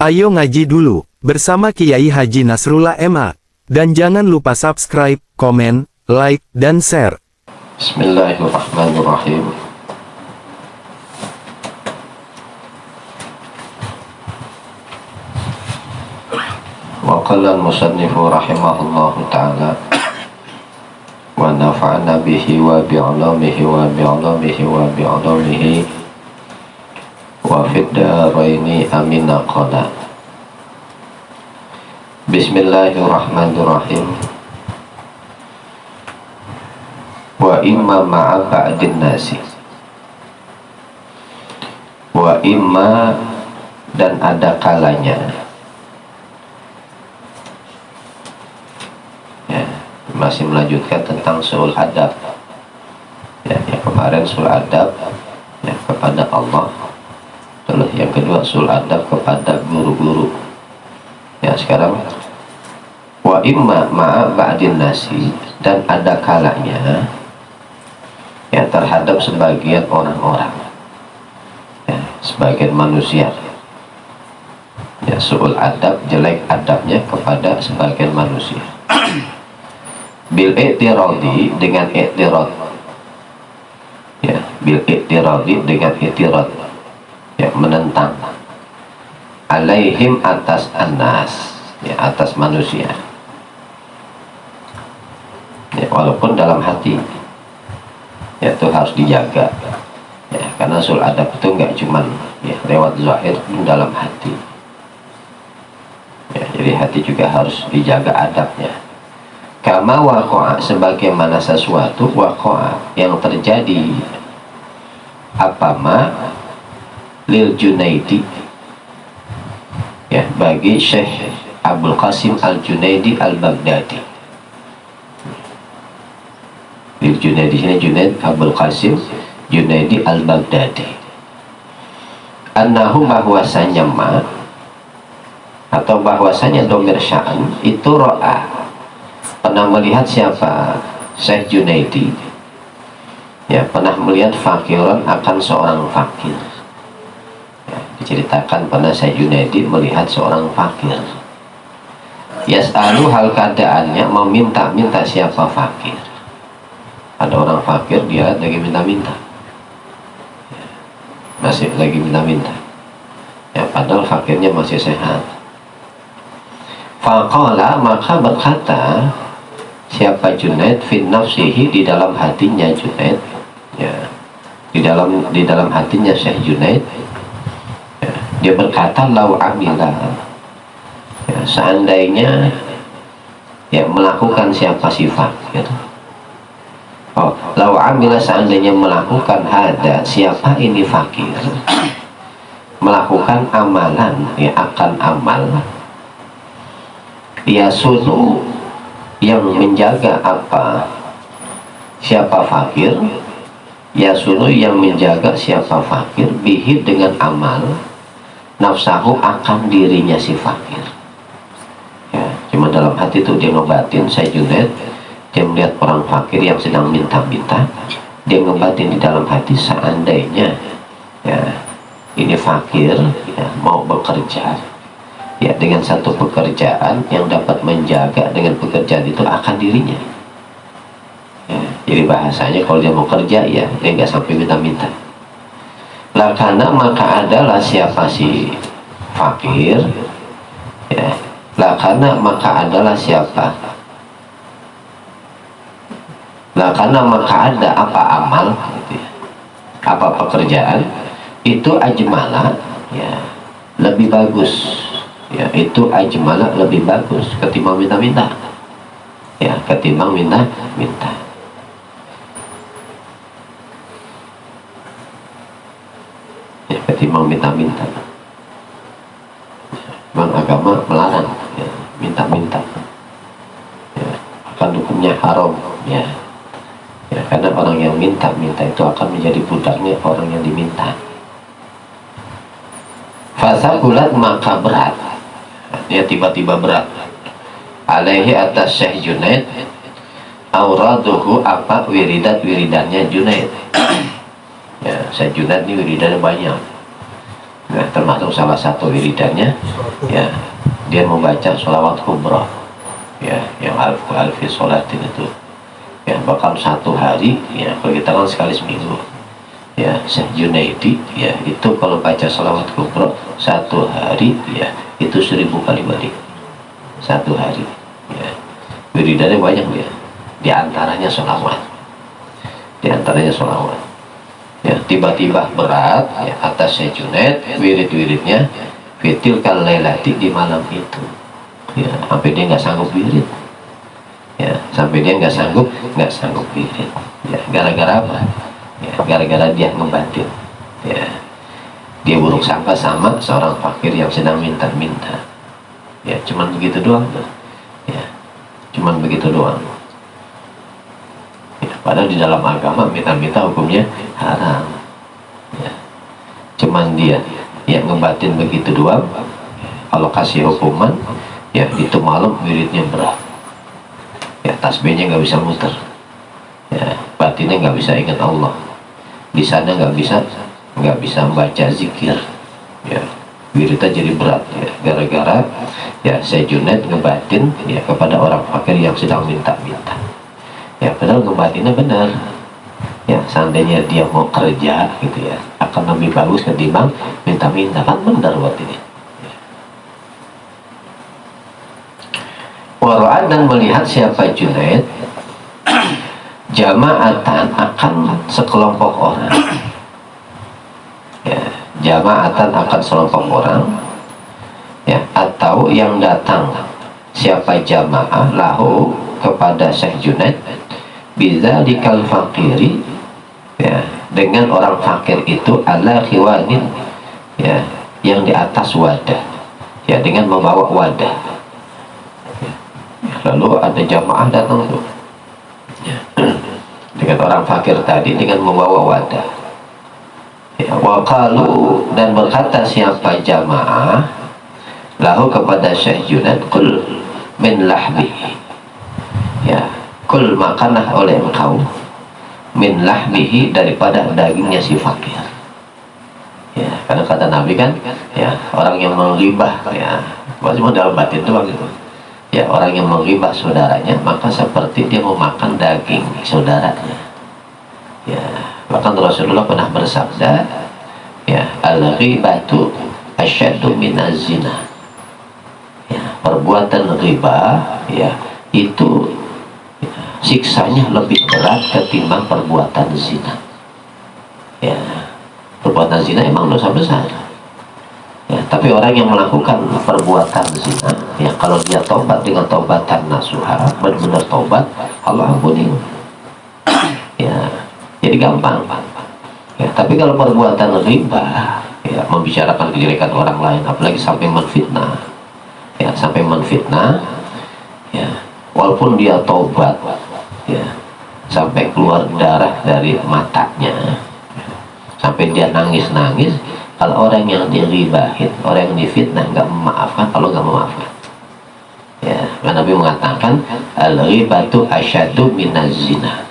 Ayo ngaji dulu, bersama Kiai Haji Nasrullah MA. Dan jangan lupa subscribe, komen, like, dan share. Bismillahirrahmanirrahim. Wa qala al-musannifu rahimahullahu ta'ala wa nafa'ana bihi wa bi'ulumihi wa bi'ulumihi wa bi'ulumihi wa fid daraini amina qala. Bismillahirrahmanirrahim. Wa imma ma'a ba'din nasi, wa imma, dan ada kalanya, ya, masih melanjutkan tentang su'ul adab, ya, yang kemarin su'ul adab, ya, kepada Allah. Terus yang kedua su'ul adab kepada guru-guru. Ya, sekarang wa imma ma'a ba'din nasi, dan ada kalanya, ya, terhadap sebagian orang-orang, ya, sebagian manusia, ya, su'ul adab, jelek adabnya kepada sebagian manusia. Bil i'tiradi, dengan i'tirad, ya, bil i'tiradi, dengan i'tirad, ya, menentang, alaihim, atas annas, ya, atas manusia, ya, walaupun dalam hati, ya, itu harus dijaga, ya, karena su'ul adab itu nggak cuman, ya, lewat zahir, pun dalam hati, ya, jadi hati juga harus dijaga adabnya. Kama waqa'a, sebagaimana sesuatu waqa'a, yang terjadi, apa ma lil Junaidi, ya, bagi Syekh Abdul Qasim Al-Junaidi Al-Baghdadi. Lil Junaidi sini Junaid Abdul Qasim Junaidi Al-Baghdadi. Annahu, bahwasanya ma, atau bahwasanya domir sya'an itu ro'a, pernah melihat siapa? Syekh Junaidi, ya, pernah melihat fakiran, akan seorang fakir. Diceritakan pernah Syekh Junaidi melihat seorang fakir. Yas'alu, hal keadaannya meminta-minta siapa fakir. Ada orang fakir, dia lagi minta-minta, ya, masih lagi minta-minta, ya, padahal fakirnya masih sehat. Faqala, maka berkata siapa Junaid, fi nafsihi, di dalam hatinya Junaid, ya, di dalam hatinya Syekh Junaid, dia berkata, lau amila, ya, seandainya, ya, melakukan siapa sifat, gitu. Oh, lau amila, seandainya melakukan, ada siapa ini fakir, melakukan amalan, ya, akan amal, ya, sunu, yang menjaga apa, siapa fakir, ya, sunu, yang menjaga siapa fakir, bihi, dengan amal, nafsahu, akan dirinya si fakir, ya, cuma dalam hati itu dia ngebatin. Saya Junaid, dia melihat orang fakir yang sedang minta-minta, dia ngebatin di dalam hati, seandainya, ya, ini fakir, ya, mau bekerja, ya, dengan satu pekerjaan yang dapat menjaga dengan pekerjaan itu akan dirinya, ya, jadi bahasanya kalau dia mau kerja, ya, dia nggak sampai minta-minta. Lakana, maka adalah siapa si fakir, ya, lakana, maka adalah siapa, lakana, maka ada apa amal, gitu ya, apa pekerjaan itu, ajmala, ya, lebih bagus, ya, itu ajmala, lebih bagus ketimbang minta-minta, ya, ketimbang minta-minta. Ketimbang minta-minta, memang agama melarang, ya, minta-minta, ya, akan hukumnya haram, ya, ya, karena orang yang minta-minta itu akan menjadi budaknya orang yang diminta. Fasakulat, maka berat, ya, tiba-tiba berat, alaihi, atas Syekh Junaid, auraduhu, apa wiridannya Junaid. Ya, Syekh Junaid ini wiridannya banyak, Nah, termasuk salah satu wiridannya, ya, dia membaca sholawat kubra, ya, yang alfi sholatin itu, ya, bakal satu hari, ya, kalau kita kan sekali seminggu, ya, Syekh Junaidi, ya, itu kalau baca sholawat kubra satu hari, ya, itu 1000 kali balik satu hari, ya. Wiridannya banyak, ya, diantaranya sholawat, ya, tiba-tiba berat, ya, atas Syekh Junaid, wirid-wiridnya fitil kalailati di malam itu, ya, sampai dia nggak sanggup wirid, ya, sampai dia nggak sanggup wirid, ya, gara-gara apa? Ya, gara-gara dia ngebatin, ya, dia buruk sangka sama seorang fakir yang sedang minta-minta, ya, cuman begitu doang, ya, cuman begitu doang. Padahal di dalam agama minta-minta hukumnya haram, ya. Cuman dia yang ngebatin begitu doang. Kalau kasih hukuman, ya, itu malam wiridnya berat, ya, tasbihnya nggak bisa muter, ya, batinnya nggak bisa ingat Allah, di sana nggak bisa membaca zikir, ya, wiridnya jadi berat, ya, gara-gara, ya, Syekh Junaid ngebatin, ya, kepada orang fakir yang sedang minta-minta. Ya, padahal ngebatinnya benar, ya, seandainya dia mau kerja gitu, ya, akan lebih bagus ketimbang minta-minta, kan benar buat ini, ya. Wara'an, dan melihat siapa Junaid jama'atan, akan sekelompok orang, ya, jama'atan akan sekelompok orang, ya, atau yang datang siapa jamaah lahu kepada Syekh Junaid bizalikal fakiri, ya, dengan orang fakir itu ala khiwanin, ya, yang di atas wadah, ya, dengan membawa wadah, ya. Lalu ada jamaah datang tuh, ya, dengan orang fakir tadi dengan membawa wadah, ya, waqalu, dan berkata siapa jamaah lahu kepada Syekh Junaid, kul min lahbihi, ya, kul makanlah oleh engkau min lahmihi, daripada dagingnya si fakir, ya, karena kata Nabi kan, ya, orang yang menghibah, ya, masih dalam batin doang gitu, ya, orang yang menghibah saudaranya maka seperti dia memakan daging saudaranya, ya. Bahkan Rasulullah pernah bersabda, ya, al-ghibatu asyaddu minaz zina, ya, perbuatan riba, ya, itu siksanya lebih berat ketimbang perbuatan zina, ya. Perbuatan zina emang dosa besar, ya, tapi orang yang melakukan perbuatan zina, ya, kalau dia tobat dengan taubatan nasuha, benar-benar tobat, Allah ampuni, ya, jadi gampang, ya. Tapi kalau perbuatan riba, ya, membicarakan kejelekan orang lain, apalagi sampai menfitnah, ya, ya, walaupun dia tobat, ya, sampai keluar darah dari matanya, sampai dia nangis-nangis, kalau orang yang diribahin, orang yang difitnah nggak memaafkan, Allah nggak memaafkan, ya. Karena Nabi mengatakan al-ribatu asyaddu minaz zina,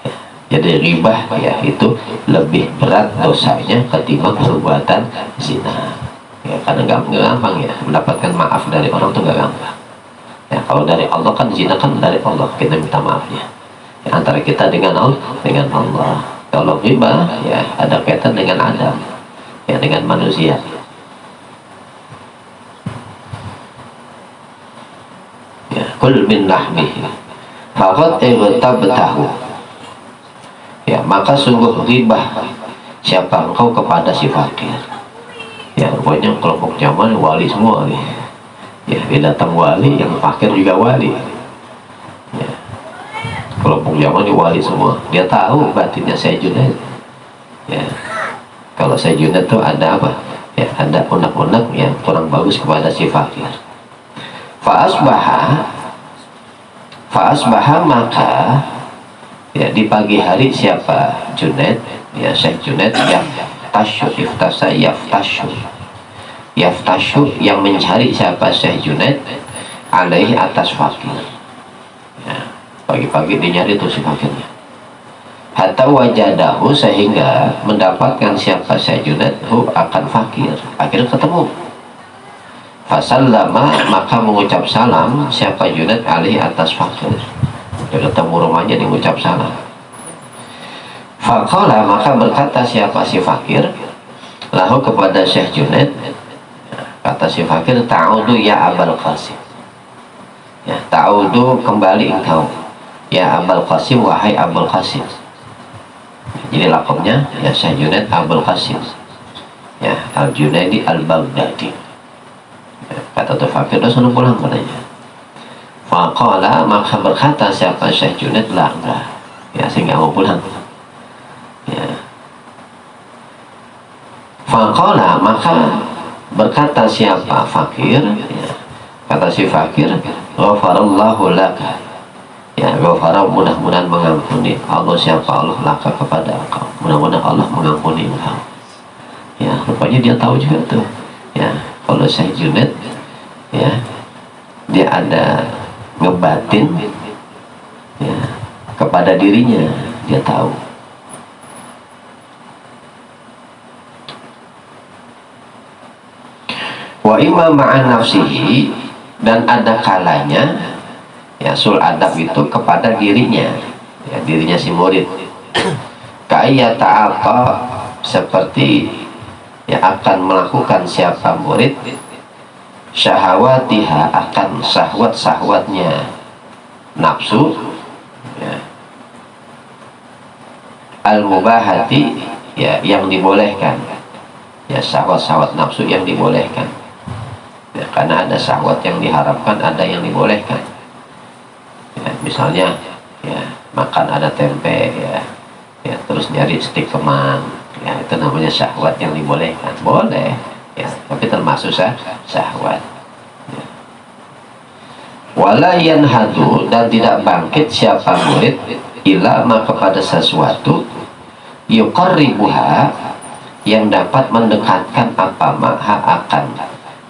ya. Jadi ribah, ya, itu lebih berat dosanya ketimbang perbuatan zina, ya, karena nggak gampang, ya, mendapatkan maaf dari orang tuh nggak gampang. Ya, kalau dari Allah kan zina kan dari Allah, kita minta maafnya, ya, antara kita dengan Allah. Kalau riba, ya, ada kaitan dengan Adam, ya, dengan manusia. Ya, kul min lahmihi faqad igtabtahu, ya, maka sungguh riba siapa engkau kepada si fakir, ya, rupanya kelompok zaman wali semua nih, ya, dia datang wali, yang fakir juga wali, ya. Kelompok zaman ini wali semua, dia tahu batinnya Syekh Junaid, ya. Kalau Syekh Junaid tuh ada apa, ya, ada unek-unek yang kurang bagus kepada si fakir. Fa'asbaha, maka, ya, di pagi hari siapa Junaid, ya, Syekh Junaid, yaftashu, yang mencari siapa Syekh Junaid alaihi, atas fakir, ya. Pagi-pagi dia nyari tuh si fakirnya, hatta wajadahu, sehingga mendapatkan siapa Syekh Junaid hu akan fakir. Akhirnya ketemu, fasallama, maka mengucap salam siapa Junaid alih atas fakir. Dia ketemu rumahnya, mengucap salam. Faqala, maka berkata siapa si fakir lahu kepada Syekh Junaid, kata si fakir, ta'udu ya Abul Qasim, ya, ta'udu kembali engkau, ya Abul Qasim, wahai Abul Qasim. Jadi lakabnya ya Syekh Junaid Abul Qasim, ya, Al-Junaidi Al-Baghdadi. Ya, kata tu fakir, dah sana pulang katanya. Faqala, maka berkata siapa Syekh Junaid, lah enggak, ya, sehingga mau pulang. Ya. Faqala, maka berkata siapa fakir, ya, kata si fakir, ghafarallahu laka, ya, ghafara, mudah-mudahan mengampuni Allah, siapa Allah, laka kepada engkau, mudah-mudahan Allah mengampuni engkau. Ya, rupanya dia tahu juga tuh, ya, kalau Syekh Junaid, ya, dia ada ngebatin, ya, kepada dirinya, dia tahu. Wa imma ma'an nafsihi, dan ada kalanya ya sul adab itu kepada dirinya, ya, dirinya si murid. Kaya ta'apa, seperti ya akan melakukan siapa murid syahawatiha, akan syahwat-syahwatnya nafsu, ya, al-mubahati, ya, yang dibolehkan, ya, syahwat-syahwat nafsu yang dibolehkan. Ya, karena ada syahwat yang diharapkan, ada yang dibolehkan. Ya, misalnya, ya, makan ada tempe, ya, ya, terus nyari stik kemang, ya, itu namanya syahwat yang dibolehkan, boleh, ya, tapi termasuk syahwat. Ya. Wala yanhadu, dan tidak bangkit siapa murid ila ma, kepada sesuatu yuqarribuha, yang dapat mendekatkan apa maha akan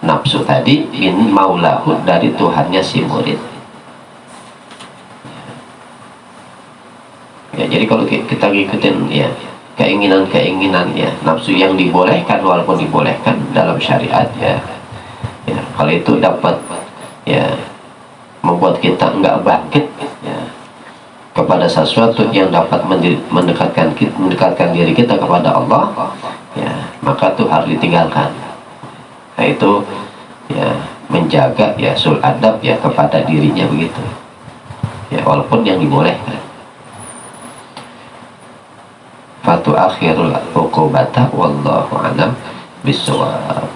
nafsu tadi, min maulahu, dari Tuhannya si murid. Ya, jadi kalau kita ngikutin, ya, keinginan-keinginan, ya, nafsu yang dibolehkan, walaupun dibolehkan dalam syariat, ya, ya, kalau itu dapat, ya, membuat kita enggak bangkit, ya, kepada sesuatu yang dapat mendekatkan diri kita kepada Allah, ya, maka itu harus ditinggalkan. Nah, itu, ya, menjaga, ya, sul adab, ya, kepada dirinya begitu, ya, walaupun yang dibolehkan. Fatu akhirul uqubata wallahu alam bisawab.